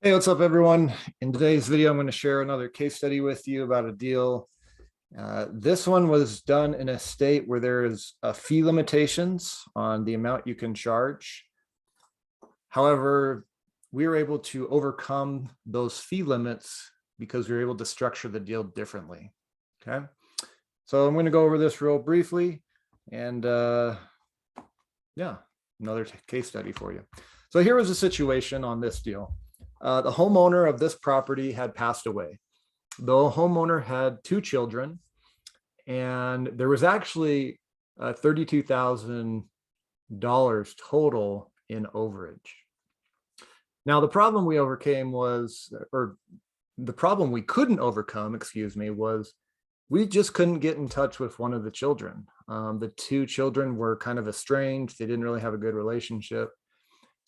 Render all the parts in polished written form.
Hey, what's up, everyone? In today's video, I'm going to share another case study with you about a deal. This one was done in a state where there is fee limitations on the amount you can charge. However, we were able to overcome those fee limits because we were able to structure the deal differently. Okay, so I'm going to go over this real briefly, and yeah, another case study for you. So here was a situation on this deal. The homeowner of this property had passed away. The homeowner had two children, and there was actually $32,000 total in overage. Now, the problem we overcame was, or the problem we couldn't overcome, excuse me, was we just couldn't get in touch with one of the children. The two children were kind of estranged. They didn't really have a good relationship.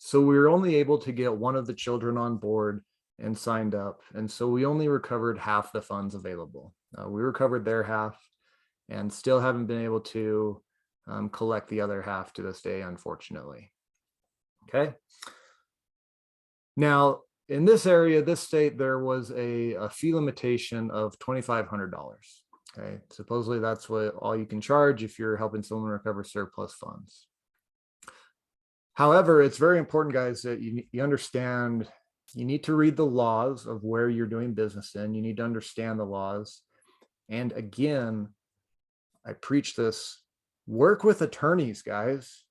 So we were only able to get one of the children on board and signed up. And so we only recovered half the funds available. We recovered their half and still haven't been able to collect the other half to this day, unfortunately. Okay. Now, in this area, this state, there was a fee limitation of $2,500. Okay. Supposedly that's what all you can charge if you're helping someone recover surplus funds. However, it's very important, guys, that you understand, you need to read the laws of where you're doing business in. You need to understand the laws. And again, I preach this, work with attorneys, guys.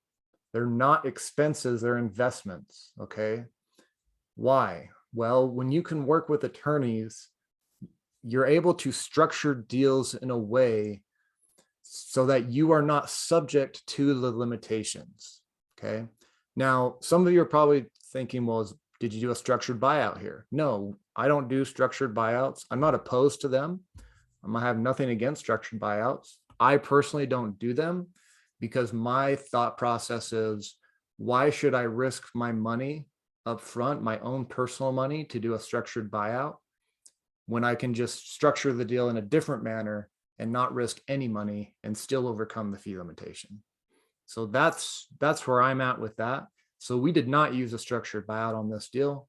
They're not expenses, they're investments, okay? Why? Well, when you can work with attorneys, you're able to structure deals in a way so that you are not subject to the limitations, okay? Now, some of you are probably thinking, well, did you do a structured buyout here? No, I don't do structured buyouts. I'm not opposed to them. I have nothing against structured buyouts. I personally don't do them because my thought process is, why should I risk my money up front, my own personal money, to do a structured buyout when I can just structure the deal in a different manner and not risk any money and still overcome the fee limitation? So that's where I'm at with that. So we did not use a structured buyout on this deal.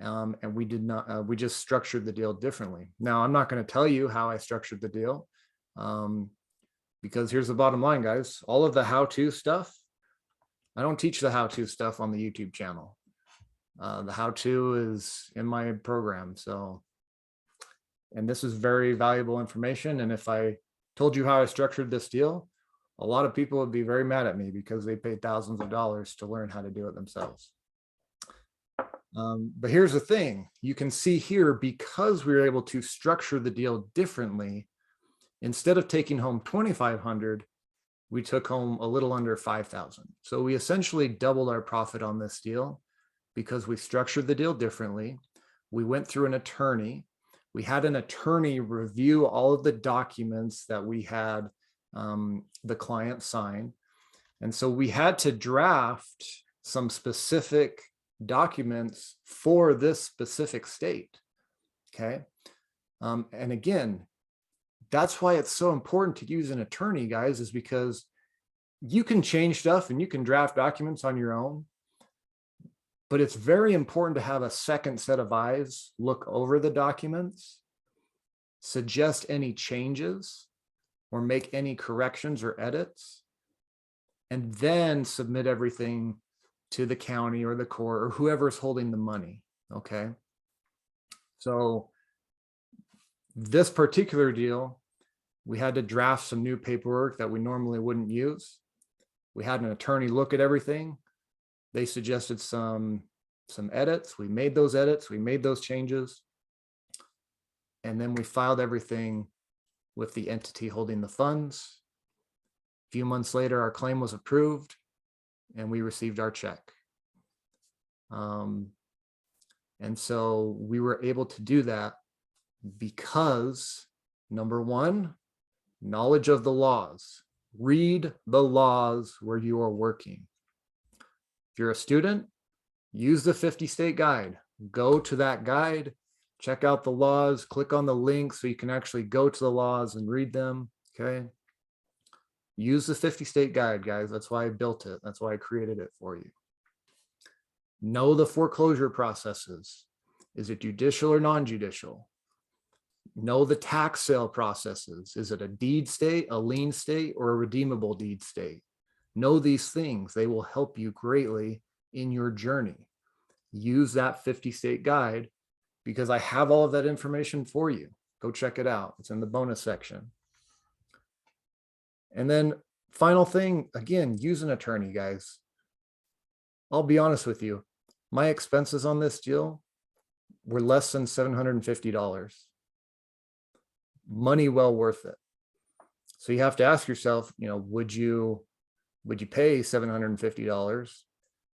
And we did not, we just structured the deal differently. Now, I'm not going to tell you how I structured the deal, because here's the bottom line, guys. All of the how-to stuff, I don't teach the how-to stuff on the YouTube channel. The how-to is in my program. So, and this is very valuable information. And if I told you how I structured this deal, a lot of people would be very mad at me because they paid thousands of dollars to learn how to do it themselves. But here's the thing, you can see here, because we were able to structure the deal differently, instead of taking home 2,500, we took home a little under 5,000. So we essentially doubled our profit on this deal because we structured the deal differently. We went through an attorney. We had an attorney review all of the documents that we had the client sign. And so we had to draft some specific documents for this specific state. Okay. And again, that's why it's so important to use an attorney, guys, is because you can change stuff and you can draft documents on your own, but it's very important to have a second set of eyes look over the documents, suggest any changes, or make any corrections or edits, and then submit everything to the county or the court or whoever's holding the money, okay? So this particular deal, we had to draft some new paperwork that we normally wouldn't use. We had an attorney look at everything. They suggested some edits. We made those edits, we made those changes, and then we filed everything with the entity holding the funds. A few months later, our claim was approved and we received our check. And so we were able to do that because, number one, knowledge of the laws. Read the laws where you are working. If you're a student, use the 50 state guide. Go to that guide, check out the laws, click on the link so you can actually go to the laws and read them, okay? Use the 50 state guide, guys. That's why I built it. That's why I created it for you. Know the foreclosure processes. Is it judicial or non-judicial? Know the tax sale processes. Is it a deed state, a lien state, or a redeemable deed state? Know these things. They will help you greatly in your journey. Use that 50 state guide because I have all of that information for you. Go check it out. It's in the bonus section. And then final thing, again, use an attorney, guys. I'll be honest with you. My expenses on this deal were less than $750. Money well worth it. So you have to ask yourself, would you pay $750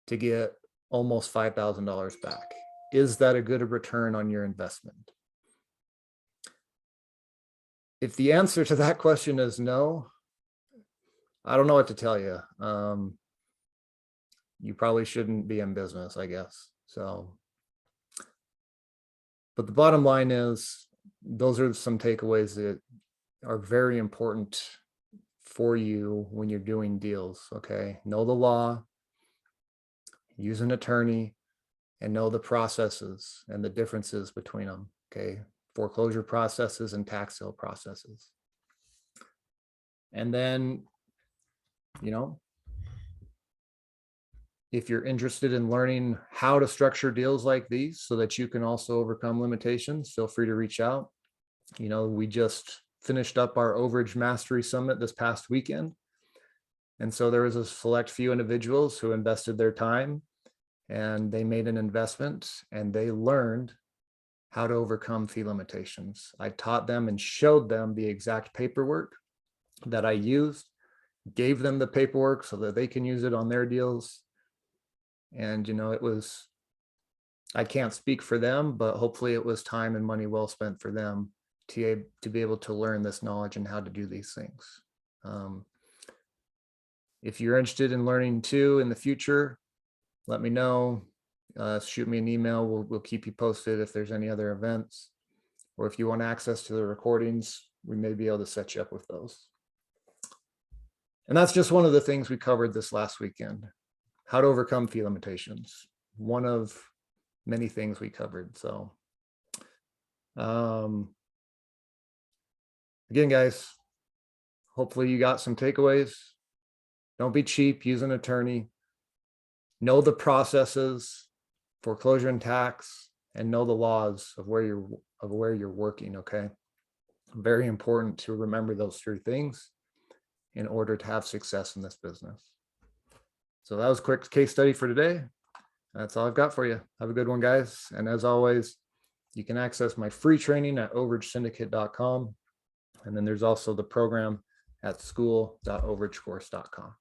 to get almost $5,000 back? Is that a good return on your investment? If the answer to that question is no, I don't know what to tell you. You probably shouldn't be in business, I guess. So, but the bottom line is, those are some takeaways that are very important for you when you're doing deals. Okay. Know the law, use an attorney, and know the processes and the differences between them. Okay. Foreclosure processes and tax sale processes. And then, if you're interested in learning how to structure deals like these so that you can also overcome limitations, feel free to reach out. We just finished up our Overage Mastery Summit this past weekend. And so there was a select few individuals who invested their time and they made an investment and they learned how to overcome fee limitations. I taught them and showed them the exact paperwork that I used, gave them the paperwork so that they can use it on their deals. And, I can't speak for them, but hopefully it was time and money well spent for them to be able to learn this knowledge and how to do these things. If you're interested in learning too in the future, let me know. Shoot me an email. We'll keep you posted if there's any other events, or if you want access to the recordings, we may be able to set you up with those. And that's just one of the things we covered this last weekend. How to overcome fee limitations. One of many things we covered. So, again, guys, hopefully you got some takeaways. Don't be cheap. Use an attorney. Know the processes, foreclosure and tax, and know the laws of where you're working. Okay, very important to remember those three things in order to have success in this business. So that was a quick case study for today. That's all I've got for you. Have a good one, guys. And as always, you can access my free training at overagesyndicate.com. And then there's also the program at school.overagecourse.com.